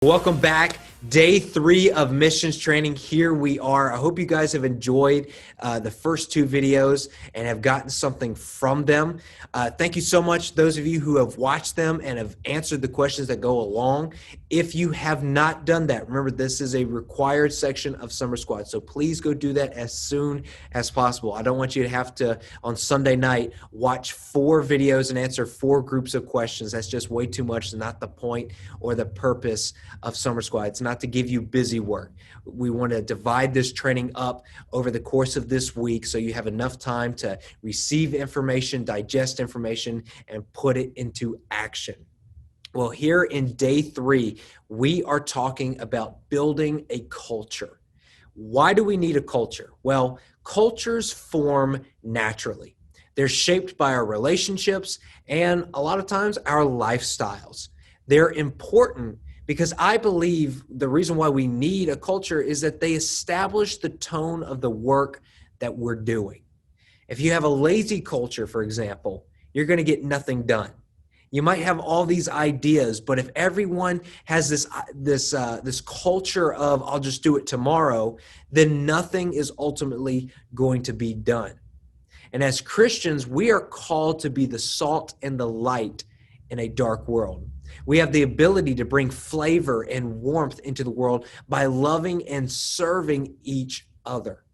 Welcome back. Day 3 of missions training. Here we are. I hope you guys have enjoyed the first 2 videos and have gotten something from them. Thank you so much, those of you who have watched them and have answered the questions that go along. If you have not done that, remember this is a required section of Summer Squad, so please go do that as soon as possible. I don't want you to have to, on Sunday night, watch 4 videos and answer 4 groups of questions. That's just way too much. It's not the point or the purpose of Summer Squad. It's not to give you busy work. We want to divide this training up over the course of this week so you have enough time to receive information, digest information, and put it into action. Well, here in day 3, we are talking about building a culture. Why do we need a culture? Well, cultures form naturally. They're shaped by our relationships and a lot of times our lifestyles. They're important because I believe the reason why we need a culture is that they establish the tone of the work that we're doing. If you have a lazy culture, for example, you're going to get nothing done. You might have all these ideas, but if everyone has this culture of I'll just do it tomorrow, then nothing is ultimately going to be done. And as Christians, we are called to be the salt and the light in a dark world. We have the ability to bring flavor and warmth into the world by loving and serving each other.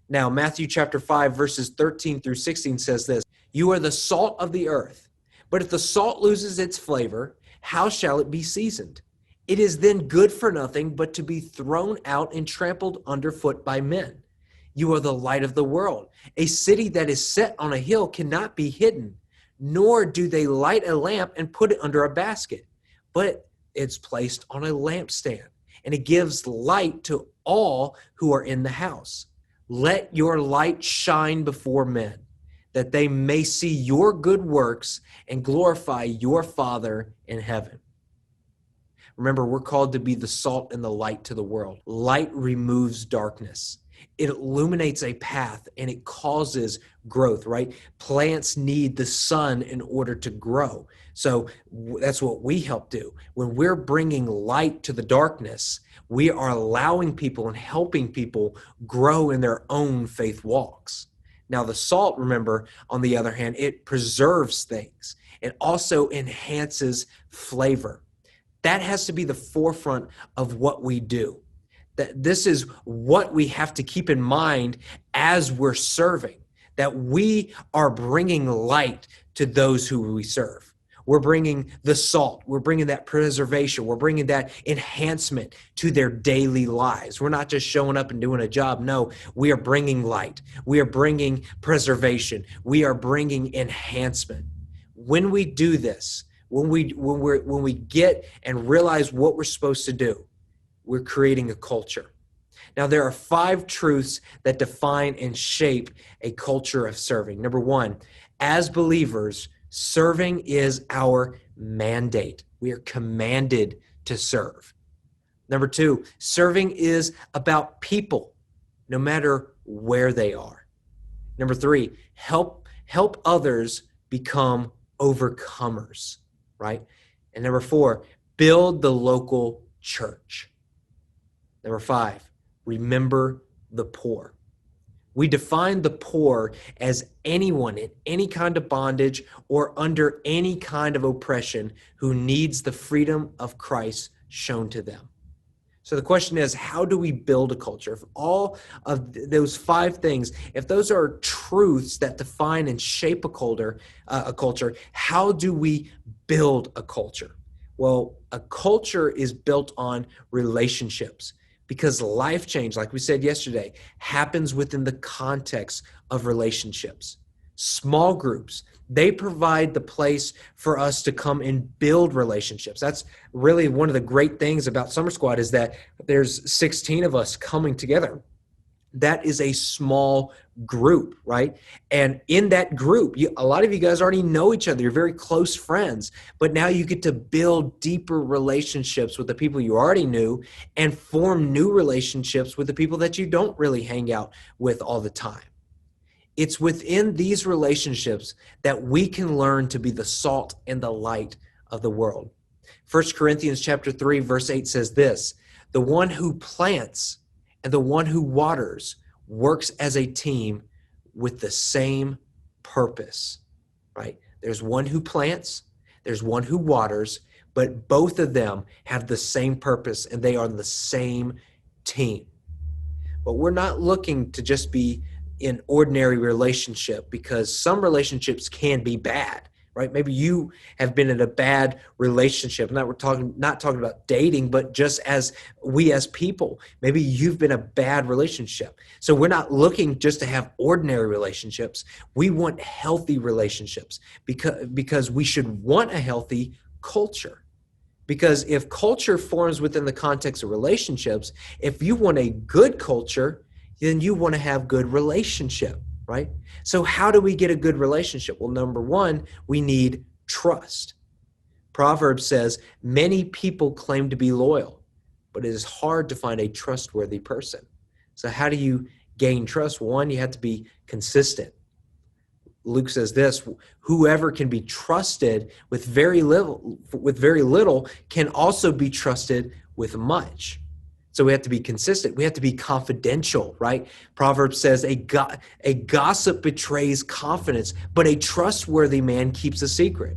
Now, Matthew chapter 5, verses 13 through 16 says this, "You are the salt of the earth, but if the salt loses its flavor, how shall it be seasoned? It is then good for nothing but to be thrown out and trampled underfoot by men. You are the light of the world. A city that is set on a hill cannot be hidden. Nor do they light a lamp and put it under a basket, but it's placed on a lampstand, and it gives light to all who are in the house. Let your light shine before men, that they may see your good works and glorify your Father in heaven." Remember, we're called to be the salt and the light to the world. Light removes darkness. It illuminates a path and it causes growth, right? Plants need the sun in order to grow. So that's what we help do. When we're bringing light to the darkness, we are allowing people and helping people grow in their own faith walks. Now, the salt, remember, on the other hand, it preserves things. It also enhances flavor. That has to be the forefront of what we do. That this is what we have to keep in mind as we're serving, that we are bringing light to those who we serve. We're bringing the salt. We're bringing that preservation. We're bringing that enhancement to their daily lives. We're not just showing up and doing a job. No, we are bringing light. We are bringing preservation. We are bringing enhancement. When we do this, when we get and realize what we're supposed to do, we're creating a culture. Now, there are 5 truths that define and shape a culture of serving. Number 1, as believers, serving is our mandate. We are commanded to serve. Number 2, serving is about people, no matter where they are. Number 3, help others become overcomers, right? And number 4, build the local church. Number 5, remember the poor. We define the poor as anyone in any kind of bondage or under any kind of oppression who needs the freedom of Christ shown to them. So the question is, how do we build a culture? If all of those 5 things, if those are truths that define and shape a culture, how do we build a culture? Well, a culture is built on relationships. Because life change, like we said yesterday, happens within the context of relationships. Small groups, they provide the place for us to come and build relationships. That's really one of the great things about Summer Squad is that there's 16 of us coming together. That is a small group, right? And in that group, a lot of you guys already know each other. You're very close friends, but now you get to build deeper relationships with the people you already knew and form new relationships with the people that you don't really hang out with all the time. It's within these relationships that we can learn to be the salt and the light of the world. 1 Corinthians chapter 3, verse 8 says this, the one who plants and the one who waters works as a team with the same purpose, right? There's one who plants, there's one who waters, but both of them have the same purpose and they are on the same team. But we're not looking to just be in ordinary relationship, because some relationships can be bad, right? Maybe you have been in a bad relationship. We're not talking about dating, but just as we as people, maybe you've been a bad relationship. So we're not looking just to have ordinary relationships. We want healthy relationships because we should want a healthy culture. Because if culture forms within the context of relationships, if you want a good culture, then you want to have good relationship, right? So how do we get a good relationship? Well, number one, we need trust. Proverbs says, many people claim to be loyal, but it is hard to find a trustworthy person. So how do you gain trust? One, you have to be consistent. Luke says this, whoever can be trusted with very little can also be trusted with much. So we have to be consistent. We have to be confidential, right? Proverbs says a gossip betrays confidence, but a trustworthy man keeps a secret.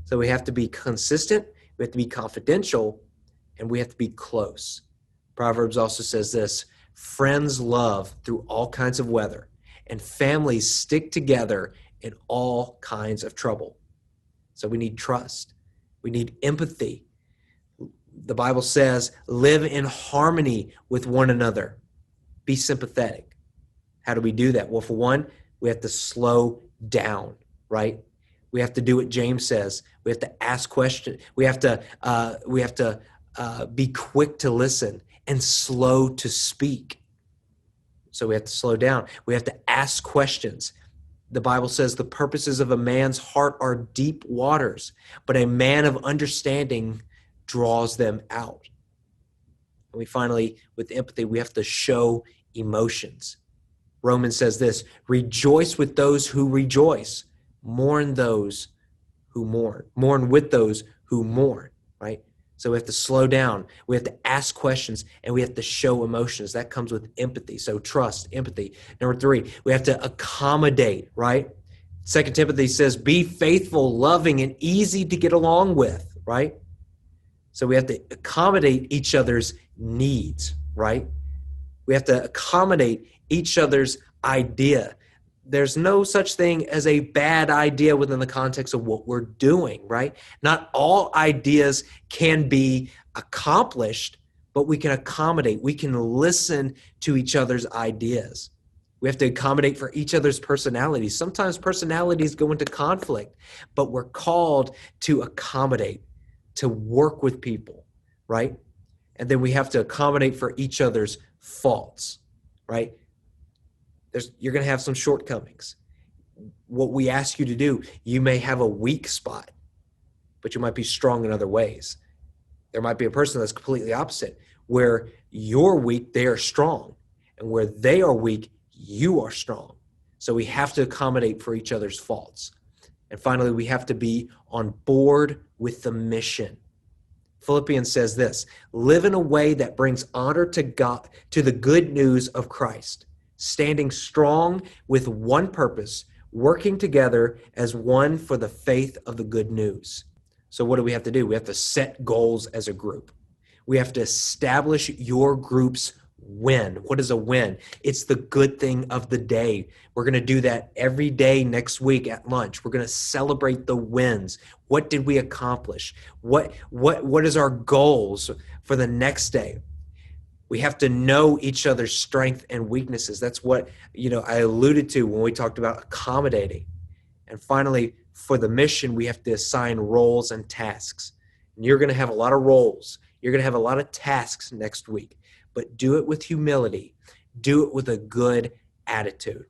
So we have to be consistent, we have to be confidential, and we have to be close. Proverbs also says this, friends love through all kinds of weather, and families stick together in all kinds of trouble. So we need trust. We need empathy. The Bible says, live in harmony with one another. Be sympathetic. How do we do that? Well, for one, we have to slow down, right? We have to do what James says. We have to ask questions. We have to be quick to listen and slow to speak. So we have to slow down. We have to ask questions. The Bible says the purposes of a man's heart are deep waters, but a man of understanding draws them out. And we finally, with empathy, we have to show emotions. Romans says this, rejoice with those who rejoice, mourn those who mourn, mourn with those who mourn, right? So we have to slow down, we have to ask questions, and we have to show emotions. That comes with empathy. So trust, empathy. Number three, we have to accommodate, right? 2 Timothy says, be faithful, loving, and easy to get along with, right? So we have to accommodate each other's needs, right? We have to accommodate each other's idea. There's no such thing as a bad idea within the context of what we're doing, right? Not all ideas can be accomplished, but we can accommodate. We can listen to each other's ideas. We have to accommodate for each other's personalities. Sometimes personalities go into conflict, but we're called to accommodate, to work with people, right? And then we have to accommodate for each other's faults, right? You're going to have some shortcomings. What we ask you to do, you may have a weak spot, but you might be strong in other ways. There might be a person that's completely opposite, where you're weak, they are strong. And where they are weak, you are strong. So we have to accommodate for each other's faults. And finally, we have to be on board with the mission. Philippians says this, live in a way that brings honor to God, to the good news of Christ, standing strong with one purpose, working together as one for the faith of the good news. So what do we have to do? We have to set goals as a group. We have to establish your group's win. What is a win? It's the good thing of the day. We're going to do that every day next week at lunch. We're going to celebrate the wins. What did we accomplish? What is our goals for the next day? We have to know each other's strengths and weaknesses. That's what, I alluded to when we talked about accommodating. And finally, for the mission, we have to assign roles and tasks. And you're going to have a lot of roles. You're going to have a lot of tasks next week, but do it with humility. Do it with a good attitude.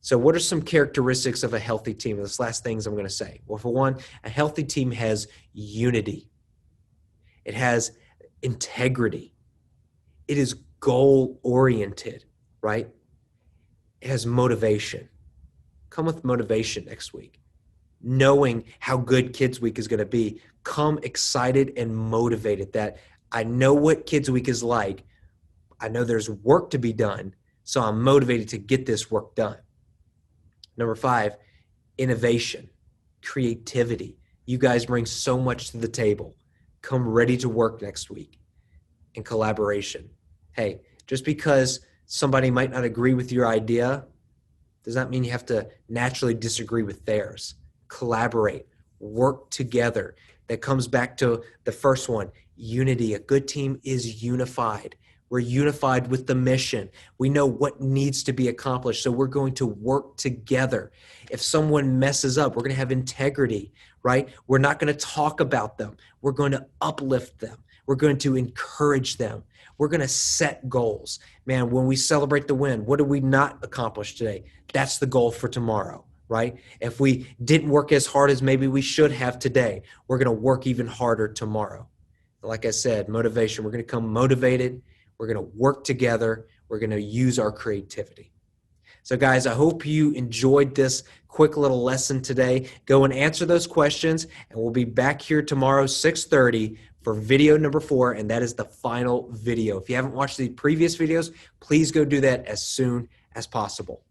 So what are some characteristics of a healthy team? This last things I'm going to say. Well, for one, a healthy team has unity. It has integrity. It is goal-oriented, right? It has motivation. Come with motivation next week. knowing how good Kids Week is going to be. Come excited and motivated that I know what Kids Week is like. I know there's work to be done, so I'm motivated to get this work done. Number 5, innovation, creativity. You guys bring so much to the table. Come ready to work next week. And collaboration. Hey, just because somebody might not agree with your idea does not mean you have to naturally disagree with theirs. Collaborate, work together. That comes back to the first one, unity. A good team is unified. We're unified with the mission. We know what needs to be accomplished, so we're going to work together. If someone messes up, we're going to have integrity, right? We're not going to talk about them. We're going to uplift them. We're going to encourage them. We're going to set goals. Man, when we celebrate the win, what did we not accomplish today? That's the goal for tomorrow, right? If we didn't work as hard as maybe we should have today, we're going to work even harder tomorrow. Like I said, motivation, we're going to come motivated. We're going to work together. We're going to use our creativity. So guys, I hope you enjoyed this quick little lesson today. Go and answer those questions, and we'll be back here tomorrow, 6:30, for video number 4, and that is the final video. If you haven't watched the previous videos, please go do that as soon as possible.